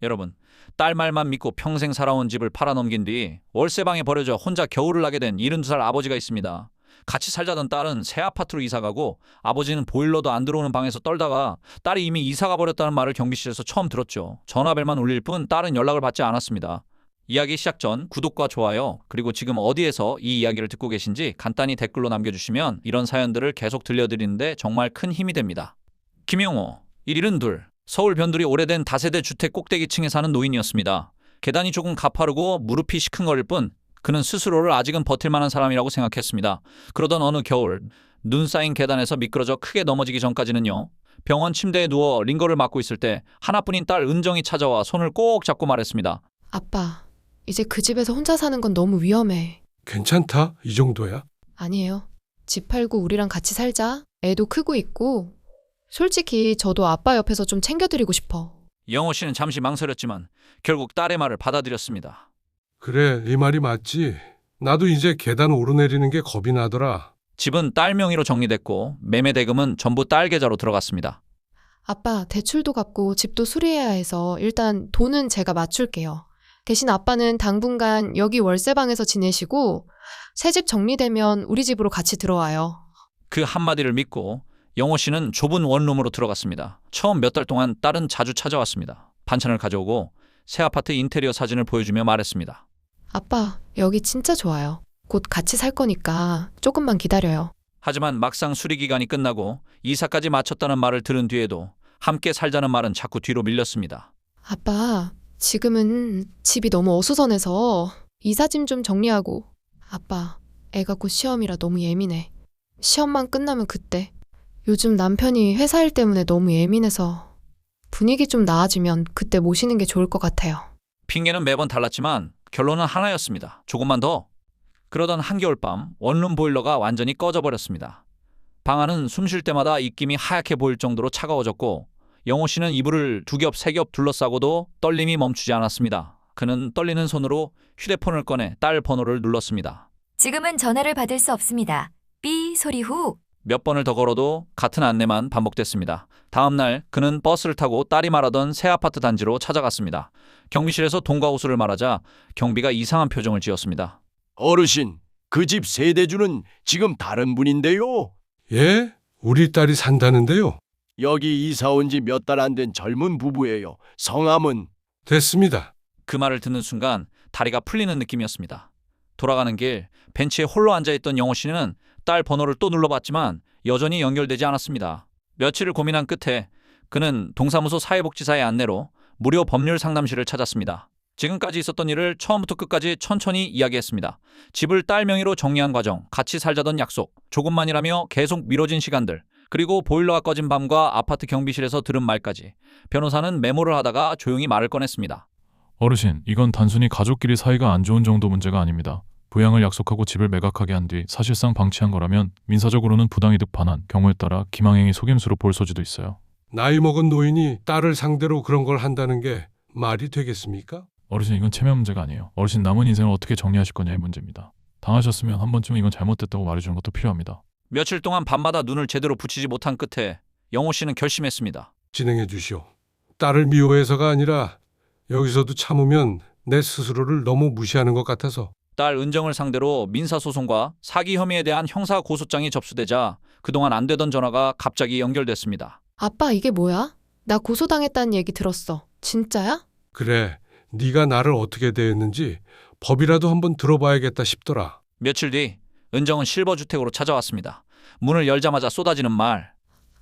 여러분, 딸 말만 믿고 평생 살아온 집을 팔아넘긴 뒤 월세방에 버려져 혼자 겨울을 나게 된 72살 아버지가 있습니다. 같이 살자던 딸은 새 아파트로 이사가고 아버지는 보일러도 안 들어오는 방에서 떨다가 딸이 이미 이사가 버렸다는 말을 경비실에서 처음 들었죠. 전화벨만 울릴 뿐 딸은 연락을 받지 않았습니다. 이야기 시작 전 구독과 좋아요, 그리고 지금 어디에서 이 이야기를 듣고 계신지 간단히 댓글로 남겨주시면 이런 사연들을 계속 들려드리는데 정말 큰 힘이 됩니다. 김영호, 172, 서울 변두리 오래된 다세대 주택 꼭대기층에 사는 노인이었습니다. 계단이 조금 가파르고 무릎이 시큰거릴 뿐 그는 스스로를 아직은 버틸 만한 사람이라고 생각했습니다. 그러던 어느 겨울, 눈 쌓인 계단에서 미끄러져 크게 넘어지기 전까지는요. 병원 침대에 누워 링거를 맞고 있을 때 하나뿐인 딸 은정이 찾아와 손을 꼭 잡고 말했습니다. 아빠, 이제 그 집에서 혼자 사는 건 너무 위험해. 괜찮다? 이 정도야? 아니에요. 집 팔고 우리랑 같이 살자. 애도 크고 있고. 솔직히 저도 아빠 옆에서 좀 챙겨드리고 싶어. 영호 씨는 잠시 망설였지만 결국 딸의 말을 받아들였습니다. 그래, 네 말이 맞지. 나도 이제 계단 오르내리는 게 겁이 나더라. 집은 딸 명의로 정리됐고 매매 대금은 전부 딸 계좌로 들어갔습니다. 아빠, 대출도 갚고 집도 수리해야 해서 일단 돈은 제가 맞출게요. 대신 아빠는 당분간 여기 월세방에서 지내시고 새 집 정리되면 우리 집으로 같이 들어와요. 그 한마디를 믿고 영호 씨는 좁은 원룸으로 들어갔습니다. 처음 몇 달 동안 딸은 자주 찾아왔습니다. 반찬을 가져오고 새 아파트 인테리어 사진을 보여주며 말했습니다. 아빠, 여기 진짜 좋아요. 곧 같이 살 거니까 조금만 기다려요. 하지만 막상 수리 기간이 끝나고 이사까지 마쳤다는 말을 들은 뒤에도 함께 살자는 말은 자꾸 뒤로 밀렸습니다. 아빠, 지금은 집이 너무 어수선해서 이삿짐 좀 정리하고. 아빠, 애가 곧 시험이라 너무 예민해. 시험만 끝나면 그때. 요즘 남편이 회사 일 때문에 너무 예민해서 분위기 좀 나아지면 그때 모시는 게 좋을 것 같아요. 핑계는 매번 달랐지만 결론은 하나였습니다. 조금만 더. 그러던 한겨울밤 원룸 보일러가 완전히 꺼져버렸습니다. 방 안은 숨 쉴 때마다 입김이 하얗게 보일 정도로 차가워졌고 영호 씨는 이불을 2겹, 3겹 둘러싸고도 떨림이 멈추지 않았습니다. 그는 떨리는 손으로 휴대폰을 꺼내 딸 번호를 눌렀습니다. 지금은 전화를 받을 수 없습니다. 삐 소리 후. 몇 번을 더 걸어도 같은 안내만 반복됐습니다. 다음 날 그는 버스를 타고 딸이 말하던 새 아파트 단지로 찾아갔습니다. 경비실에서 돈과 호수를 말하자 경비가 이상한 표정을 지었습니다. 어르신, 그 집 세대주는 지금 다른 분인데요. 예? 우리 딸이 산다는데요? 여기 이사 온 지 몇 달 안 된 젊은 부부예요. 성함은? 됐습니다. 그 말을 듣는 순간 다리가 풀리는 느낌이었습니다. 돌아가는 길 벤치에 홀로 앉아있던 영호 씨는 딸 번호를 또 눌러봤지만 여전히 연결되지 않았습니다. 며칠을 고민한 끝에 그는 동사무소 사회복지사의 안내로 무료 법률 상담실을 찾았습니다. 지금까지 있었던 일을 처음부터 끝까지 천천히 이야기했습니다. 집을 딸 명의로 정리한 과정, 같이 살자던 약속, 조금만이라며 계속 미뤄진 시간들, 그리고 보일러가 꺼진 밤과 아파트 경비실에서 들은 말까지. 변호사는 메모를 하다가 조용히 말을 꺼냈습니다. 어르신, 이건 단순히 가족끼리 사이가 안 좋은 정도 문제가 아닙니다. 부양을 약속하고 집을 매각하게 한 뒤 사실상 방치한 거라면 민사적으로는 부당이득 반환, 경우에 따라 기망행위 속임수로 볼 소지도 있어요. 나이 먹은 노인이 딸을 상대로 그런 걸 한다는 게 말이 되겠습니까? 어르신, 이건 체면 문제가 아니에요. 어르신 남은 인생을 어떻게 정리하실 거냐의 문제입니다. 당하셨으면 한 번쯤은 이건 잘못됐다고 말해주는 것도 필요합니다. 며칠 동안 밤마다 눈을 제대로 붙이지 못한 끝에 영호 씨는 결심했습니다. 진행해 주시오. 딸을 미워해서가 아니라 여기서도 참으면 내 스스로를 너무 무시하는 것 같아서. 딸 은정을 상대로 민사소송과 사기 혐의에 대한 형사고소장이 접수되자 그동안 안 되던 전화가 갑자기 연결됐습니다. 아빠, 이게 뭐야? 나 고소당했다는 얘기 들었어. 진짜야? 그래, 네가 나를 어떻게 대했는지 법이라도 한번 들어봐야겠다 싶더라. 며칠 뒤 은정은 실버주택으로 찾아왔습니다. 문을 열자마자 쏟아지는 말.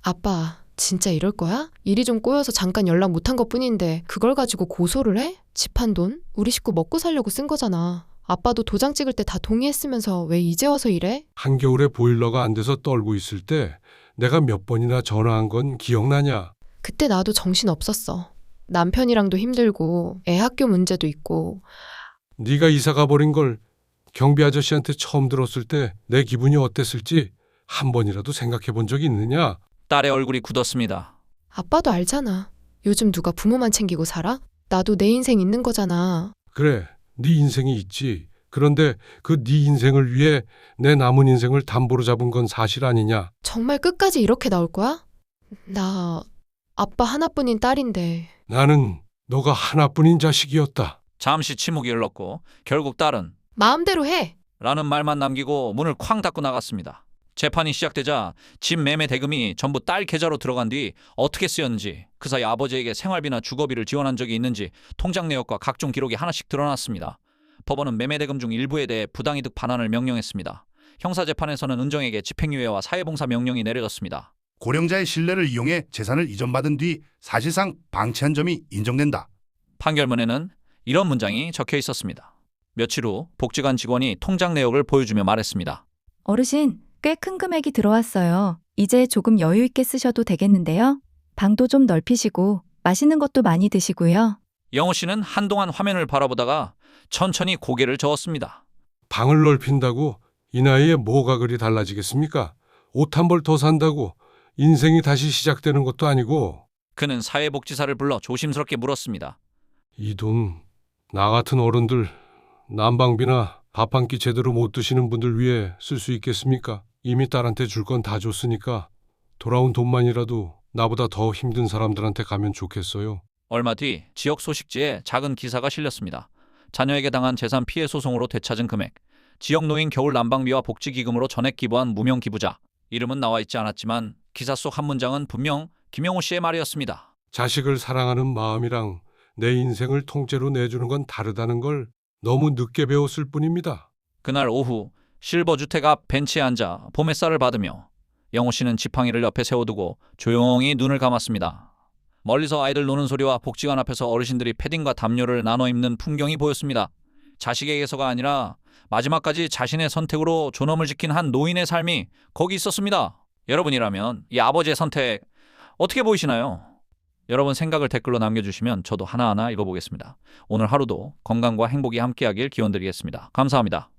아빠, 진짜 이럴 거야? 일이 좀 꼬여서 잠깐 연락 못한 것뿐인데 그걸 가지고 고소를 해? 집 한 돈? 우리 식구 먹고 살려고 쓴 거잖아. 아빠도 도장 찍을 때 다 동의했으면서 왜 이제 와서 이래? 한겨울에 보일러가 안 돼서 떨고 있을 때 내가 몇 번이나 전화한 건 기억나냐? 그때 나도 정신 없었어. 남편이랑도 힘들고 애 학교 문제도 있고. 네가 이사 가버린 걸 경비 아저씨한테 처음 들었을 때 내 기분이 어땠을지 한 번이라도 생각해 본 적이 있느냐? 딸의 얼굴이 굳었습니다. 아빠도 알잖아. 요즘 누가 부모만 챙기고 살아? 나도 내 인생 있는 거잖아. 그래, 네 인생이 있지. 그런데 그 네 인생을 위해 내 남은 인생을 담보로 잡은 건 사실 아니냐? 정말 끝까지 이렇게 나올 거야? 나 아빠 하나뿐인 딸인데. 나는 너가 하나뿐인 자식이었다. 잠시 침묵이 흘렀고 결국 딸은 마음대로 해. 라는 말만 남기고 문을 쾅 닫고 나갔습니다. 재판이 시작되자 집 매매 대금이 전부 딸 계좌로 들어간 뒤 어떻게 쓰였는지, 그 사이 아버지에게 생활비나 주거비를 지원한 적이 있는지 통장 내역과 각종 기록이 하나씩 드러났습니다. 법원은 매매 대금 중 일부에 대해 부당이득 반환을 명령했습니다. 형사재판에서는 은정에게 집행유예와 사회봉사 명령이 내려졌습니다. 고령자의 신뢰를 이용해 재산을 이전받은 뒤 사실상 방치한 점이 인정된다. 판결문에는 이런 문장이 적혀 있었습니다. 며칠 후 복지관 직원이 통장 내역을 보여주며 말했습니다. 어르신, 꽤 큰 금액이 들어왔어요. 이제 조금 여유 있게 쓰셔도 되겠는데요. 방도 좀 넓히시고 맛있는 것도 많이 드시고요. 영호 씨는 한동안 화면을 바라보다가 천천히 고개를 저었습니다. 방을 넓힌다고 이 나이에 뭐가 그리 달라지겠습니까? 옷 한 벌 더 산다고 인생이 다시 시작되는 것도 아니고. 그는 사회복지사를 불러 조심스럽게 물었습니다. 이 돈 나 같은 어른들 난방비나 밥 한 끼 제대로 못 드시는 분들 위해 쓸 수 있겠습니까? 이미 딸한테 줄 건 다 줬으니까 돌아온 돈만이라도 나보다 더 힘든 사람들한테 가면 좋겠어요. 얼마 뒤 지역 소식지에 작은 기사가 실렸습니다. 자녀에게 당한 재산 피해 소송으로 되찾은 금액, 지역 노인 겨울 난방비와 복지기금으로 전액 기부한 무명 기부자. 이름은 나와 있지 않았지만 기사 속 한 문장은 분명 김영호 씨의 말이었습니다. 자식을 사랑하는 마음이랑 내 인생을 통째로 내주는 건 다르다는 걸 너무 늦게 배웠을 뿐입니다. 그날 오후 실버 주택 앞 벤치에 앉아 봄 햇살을 받으며 영호 씨는 지팡이를 옆에 세워두고 조용히 눈을 감았습니다. 멀리서 아이들 노는 소리와 복지관 앞에서 어르신들이 패딩과 담요를 나눠 입는 풍경이 보였습니다. 자식에게서가 아니라 마지막까지 자신의 선택으로 존엄을 지킨 한 노인의 삶이 거기 있었습니다. 여러분이라면 이 아버지의 선택 어떻게 보이시나요? 여러분 생각을 댓글로 남겨주시면 저도 하나하나 읽어보겠습니다. 오늘 하루도 건강과 행복이 함께하길 기원드리겠습니다. 감사합니다.